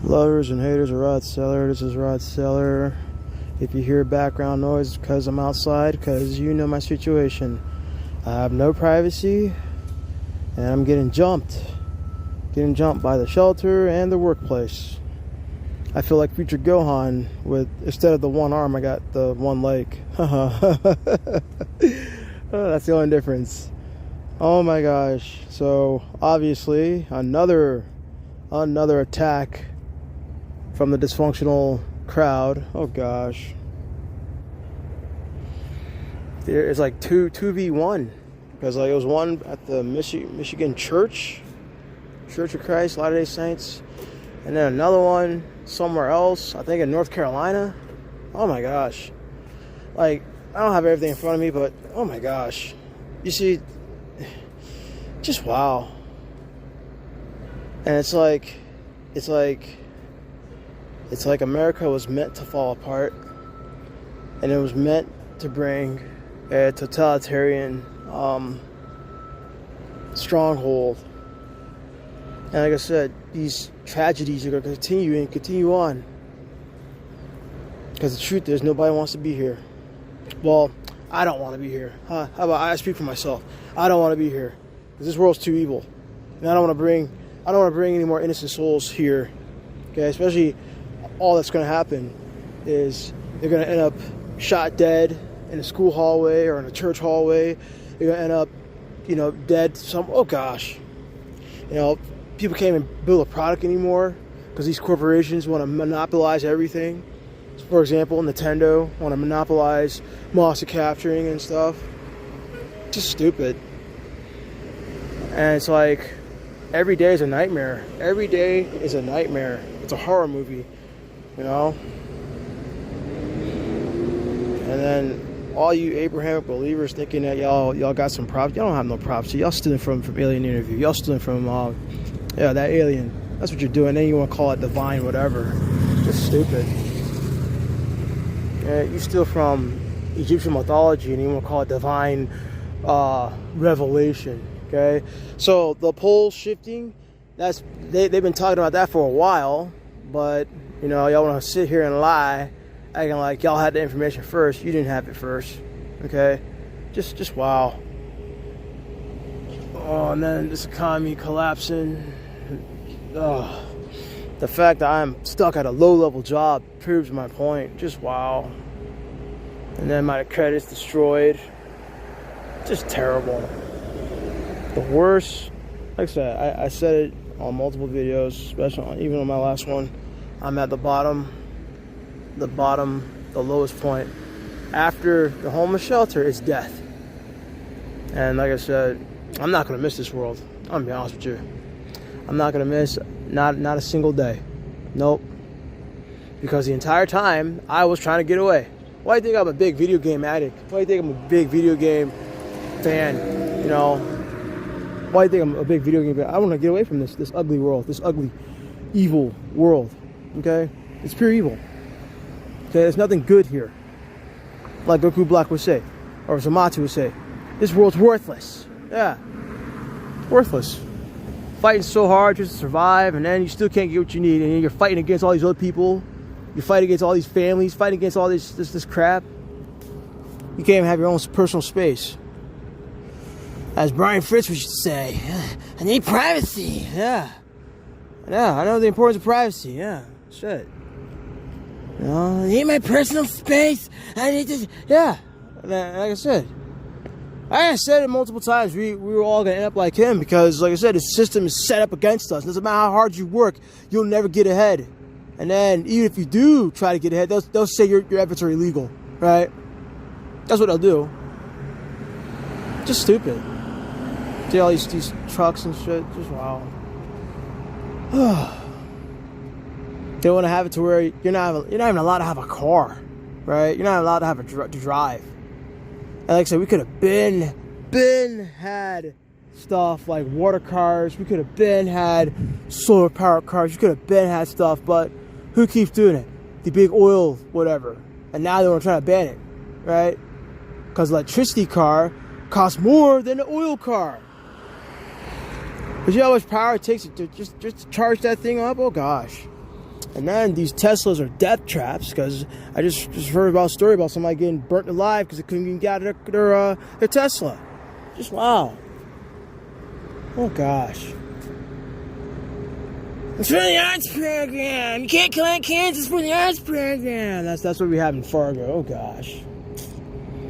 Lovers and haters of Rod Seller, this is Rod Seller. If you hear background noise, it's because I'm outside, because you know my situation. I have no privacy, and I'm getting jumped. Getting jumped by the shelter and the workplace. I feel like future Gohan with, instead of the one arm, I got the one leg. Oh, that's the only difference. Oh my gosh. So, obviously, another attack from the dysfunctional crowd. Oh gosh. It's like 2v1. Because like it was one at the Michigan Church of Christ, Latter-day Saints. And then another one somewhere else, I think in North Carolina. Oh my gosh. Like, I don't have everything in front of me, but oh my gosh. You see, just wow. And it's like America was meant to fall apart, and it was meant to bring a totalitarian stronghold. And like I said, these tragedies are going to continue on. Because the truth is, nobody wants to be here. Well, I don't want to be here. How about I speak for myself? I don't want to be here because this world's too evil, and I don't want to bring any more innocent souls here. Okay, especially all that's going to happen is they're going to end up shot dead in a school hallway or in a church hallway. They're going to end up, dead. Oh gosh, people can't even build a product anymore because these corporations want to monopolize everything. For example, Nintendo want to monopolize monster capturing and stuff. Just stupid. And it's like every day is a nightmare. Every day is a nightmare. It's a horror movie, And then all you Abrahamic believers thinking that y'all got some props. Y'all don't have no props. Y'all stealing from Alien Interview. Y'all stealing from that alien. That's what you're doing. Then you want to call it divine, whatever. Just stupid. Yeah, you steal from Egyptian mythology and you want to call it divine revelation. Okay, so the pole shifting, they've been talking about that for a while, but y'all want to sit here and lie, acting like y'all had the information first. You didn't have it first. Okay, just wow. Oh, and then this economy collapsing. Oh, the fact that I'm stuck at a low-level job proves my point. Just wow. And then my credit's destroyed. Just terrible. The worst, like I said, I said it on multiple videos, especially even on my last one. I'm at the bottom, the lowest point. After the homeless shelter is death. And like I said, I'm not going to miss this world. I'm going to be honest with you. I'm not going to miss not a single day. Nope. Because the entire time, I was trying to get away. Why do you think I'm a big video game addict? Why do you think I'm a big video game fan? Why do you think I'm a big video game fan? I want to get away from this ugly world, this ugly, evil world. Okay? It's pure evil. Okay? There's nothing good here. Like Goku Black would say, or Zamasu would say. This world's worthless. Yeah. Worthless. Fighting so hard just to survive, and then you still can't get what you need, and then you're fighting against all these other people. You fight against all these families, fighting against all this crap. You can't even have your own personal space. As Brian Fritz used to say, I need privacy. Yeah, I know the importance of privacy. Yeah, shit. I need my personal space. I need to. Yeah, like I said it multiple times. We were all gonna end up like him because, like I said, the system is set up against us. Doesn't matter how hard you work, you'll never get ahead. And then even if you do try to get ahead, they'll say your efforts are illegal, right? That's what they'll do. Just stupid. See all these trucks and shit. Just wow. They want to have it to where you're not even allowed to have a car, right? You're not allowed to have to drive. And like I said, we could have been had stuff like water cars. We could have been had solar powered cars. We could have been had stuff, but who keeps doing it? The big oil, whatever. And now they want to try to ban it, right? Because electricity car costs more than an oil car. But you know how much power it takes to just charge that thing up? Oh gosh. And then these Teslas are death traps, because I just heard about a story about somebody getting burnt alive because they couldn't even get out of their Tesla. Just wow. Oh gosh. It's for the arts program. You can't collect Kansas for the arts program. That's what we have in Fargo. Oh gosh.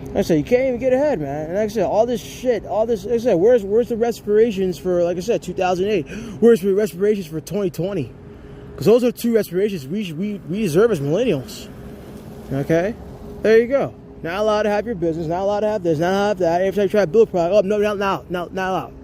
Like I said, you can't even get ahead, man. And like I said, all this shit, like I said, where's the respirations for, like I said, 2008? Where's the respirations for 2020? Because those are two respirations we deserve as millennials. Okay? There you go. Not allowed to have your business, not allowed to have this, not allowed to have that. Every time you try to build a product, oh, no, not allowed.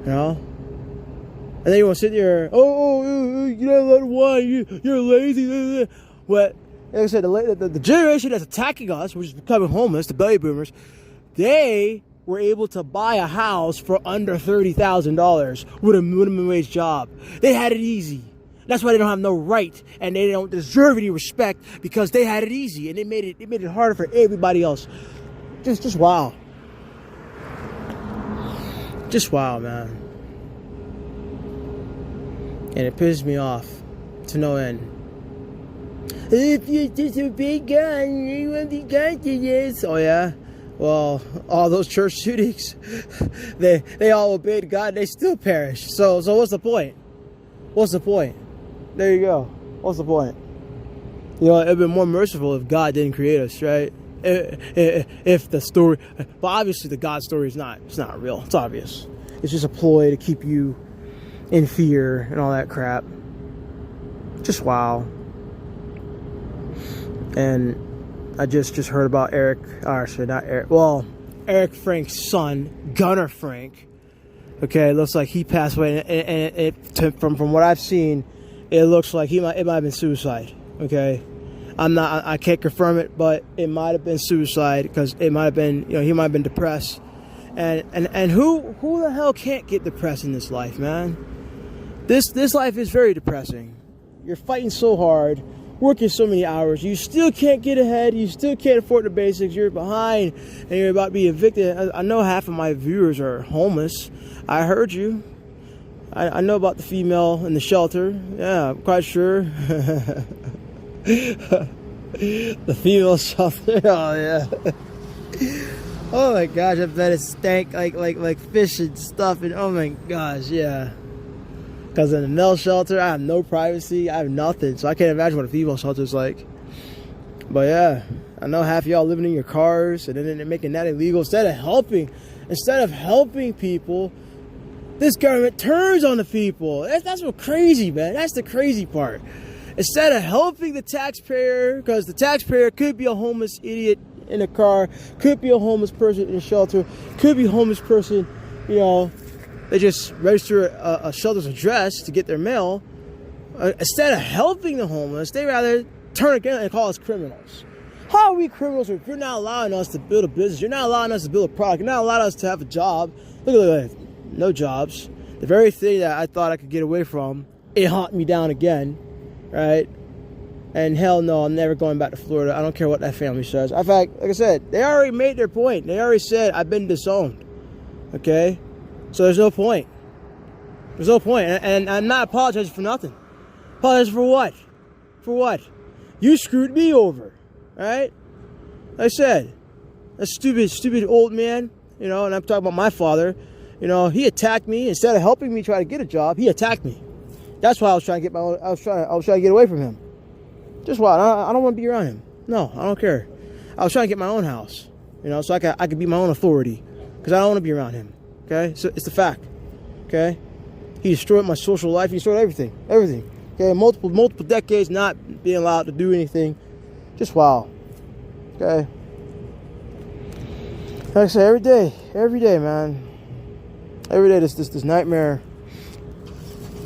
You know? And then you want to sit there, you're not allowed to whine, you're lazy. What? Like I said, the generation that's attacking us, which is becoming homeless, the belly boomers, they were able to buy a house for under $30,000 with a minimum wage job. They had it easy. That's why they don't have no right, and they don't deserve any respect, because they had it easy, and they made it harder for everybody else. Just wow. Just wow, man. And it pisses me off to no end. If you're just a big gun, you won't be going to this. Oh yeah? Well, all those church shootings, they all obeyed God, they still perished. So what's the point? What's the point? There you go. What's the point? You know, it'd been more merciful if God didn't create us, right? If the story, but obviously the God story is not real. It's obvious. It's just a ploy to keep you in fear and all that crap. Just wow. And I just heard about Eric Frank's son, Gunner Frank. Okay, it looks like he passed away, and from what I've seen, it looks like it might have been suicide. Okay, I can't confirm it, but it might have been suicide, because it might have been, he might have been depressed. And who the hell can't get depressed in this life, man? This life is very depressing. You're fighting so hard, working so many hours, you still can't get ahead, you still can't afford the basics, you're behind, and you're about to be evicted. I know half of my viewers are homeless. I heard you. I know about the female in the shelter. Yeah, I'm quite sure. The female shelter. Oh yeah. Oh my gosh, I bet it stank like fish and stuff, and oh my gosh, yeah. Because in the male shelter, I have no privacy, I have nothing, so I can't imagine what a female shelter is like. But yeah, I know half of y'all living in your cars, and then they're making that illegal. Instead of helping people, this government turns on the people. That's what crazy, man. That's the crazy part. Instead of helping the taxpayer, because the taxpayer could be a homeless idiot in a car, could be a homeless person in a shelter, could be a homeless person, they just register a shelter's address to get their mail. Instead of helping the homeless, they rather turn again and call us criminals. How are we criminals if you're not allowing us to build a business? You're not allowing us to build a product. You're not allowing us to have a job. Look, no jobs. The very thing that I thought I could get away from, it haunted me down again, right? And hell no, I'm never going back to Florida. I don't care what that family says. In fact, like I said, they already made their point. They already said, I've been disowned. Okay? So there's no point. There's no point. And I'm not apologizing for nothing. Apologize for what? For what? You screwed me over. Right? Like I said, that stupid old man, and I'm talking about my father, he attacked me. Instead of helping me try to get a job, he attacked me. That's why I was trying to get I was trying to get away from him. Just why? I don't want to be around him. No, I don't care. I was trying to get my own house, so I could be my own authority, because I don't want to be around him. Okay, so it's the fact. Okay, he destroyed my social life. He destroyed everything. Okay, multiple decades not being allowed to do anything. Just wow. Okay. Like I say, every day, man. Every day, this nightmare.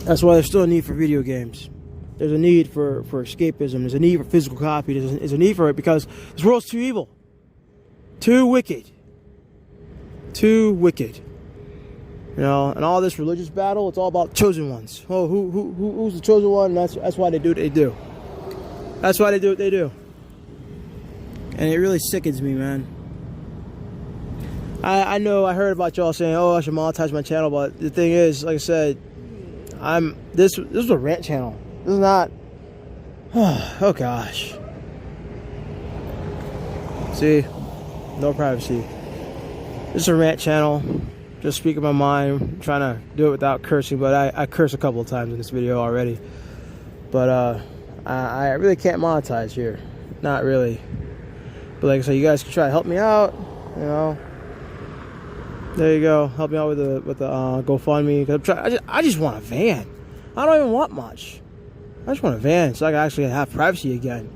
That's why there's still a need for video games. There's a need for escapism. There's a need for physical copy. There's a need for it, because this world's too evil, too wicked. And all this religious battle, it's all about chosen ones. Oh, who's the chosen one? That's why they do what they do. That's why they do what they do. And it really sickens me, man. I know I heard about y'all saying, I should monetize my channel, but the thing is, like I said, this was a rant channel. This This is not. Oh gosh. See, no privacy. This is a rant channel. Just speaking my mind. I'm trying to do it without cursing, but I curse a couple of times in this video already. But I really can't monetize here. Not really. But like I said, you guys can try to help me out. You know. There you go. Help me out with the GoFundMe. Cause I just want a van. I don't even want much. I just want a van so I can actually have privacy again,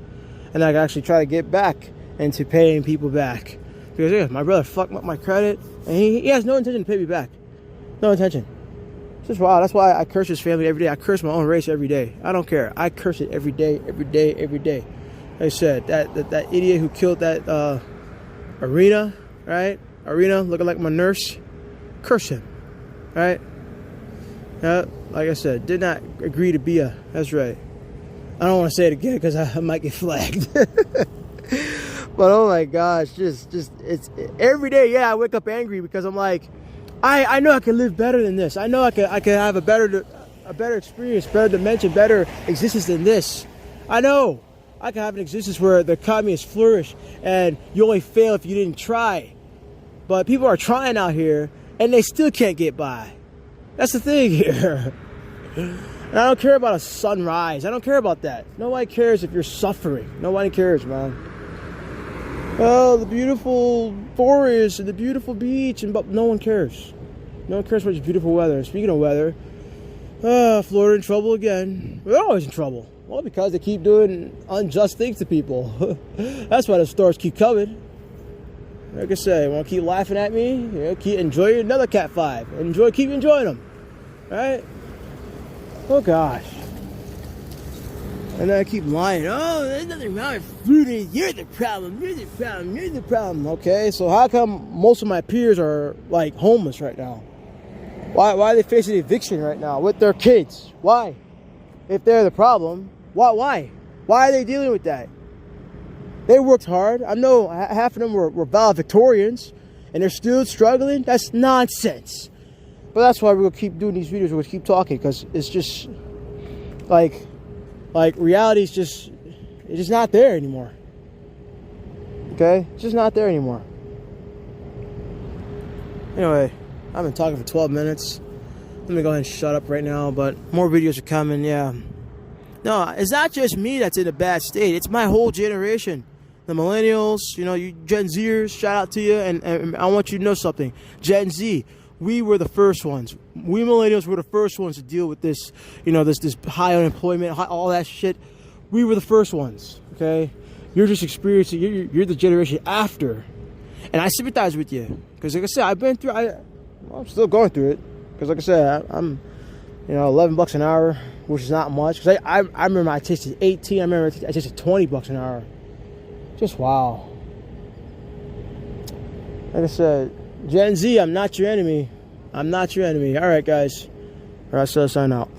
and I can actually try to get back into paying people back. Because yeah, my brother fucked up my credit, and he has no intention to pay me back. No intention. It's just wild. That's why I curse his family every day. I curse my own race every day. I don't care. I curse it every day, every day, every day. Like I said, that idiot who killed that Arena, right? Arena, looking like my nurse. Curse him, right? Like I said, did not agree to be a. That's right. I don't want to say it again because I might get flagged. But oh my gosh, just it's every day. Yeah, I wake up angry because I'm like, I know I can live better than this. I know I can have a better experience, better dimension, better existence than this. I know I can have an existence where the economy is flourish and you only fail if you didn't try. But people are trying out here and they still can't get by. That's the thing here. And I don't care about a sunrise. I don't care about that. Nobody cares if you're suffering. Nobody cares, man. Oh, the beautiful forest and the beautiful beach, but no one cares. No one cares about this beautiful weather. Speaking of weather, Florida in trouble again. They're always in trouble. Well, because they keep doing unjust things to people. That's why the stores keep coming. Like I say, want to keep laughing at me? You know, keep enjoying another Cat 5. Keep enjoying them, right? Oh gosh. And then I keep lying. Oh, there's nothing wrong with fruity. You're the problem. You're the problem. You're the problem. Okay, so how come most of my peers are like homeless right now? Why are they facing eviction right now with their kids? Why? If they're the problem, why? Why are they dealing with that? They worked hard. I know half of them were valedictorians, and they're still struggling. That's nonsense. But that's why we're gonna keep doing these videos. We're gonna keep talking because it's just like reality's just not there anymore. Okay, it's just not there anymore. Anyway, I've been talking for 12 minutes. Let me go ahead and shut up right now. But more videos are coming. Yeah. No, it's not just me that's in a bad state. It's my whole generation. The millennials, you know, you Gen Zers, shout out to you. And I want you to know something. Gen Z, we were the first ones. We millennials were the first ones to deal with this, you know, this high unemployment, all that shit. We were the first ones, okay? You're just experiencing, you're the generation after. And I sympathize with you. Because like I said, I've been through, I'm still going through it. Because like I said, I'm, you know, $11 an hour, which is not much. Because I remember I tasted 18, I remember I tasted $20 an hour. Just wow. Like I said, Gen Z, I'm not your enemy. I'm not your enemy. All right, guys. All right, so sign out.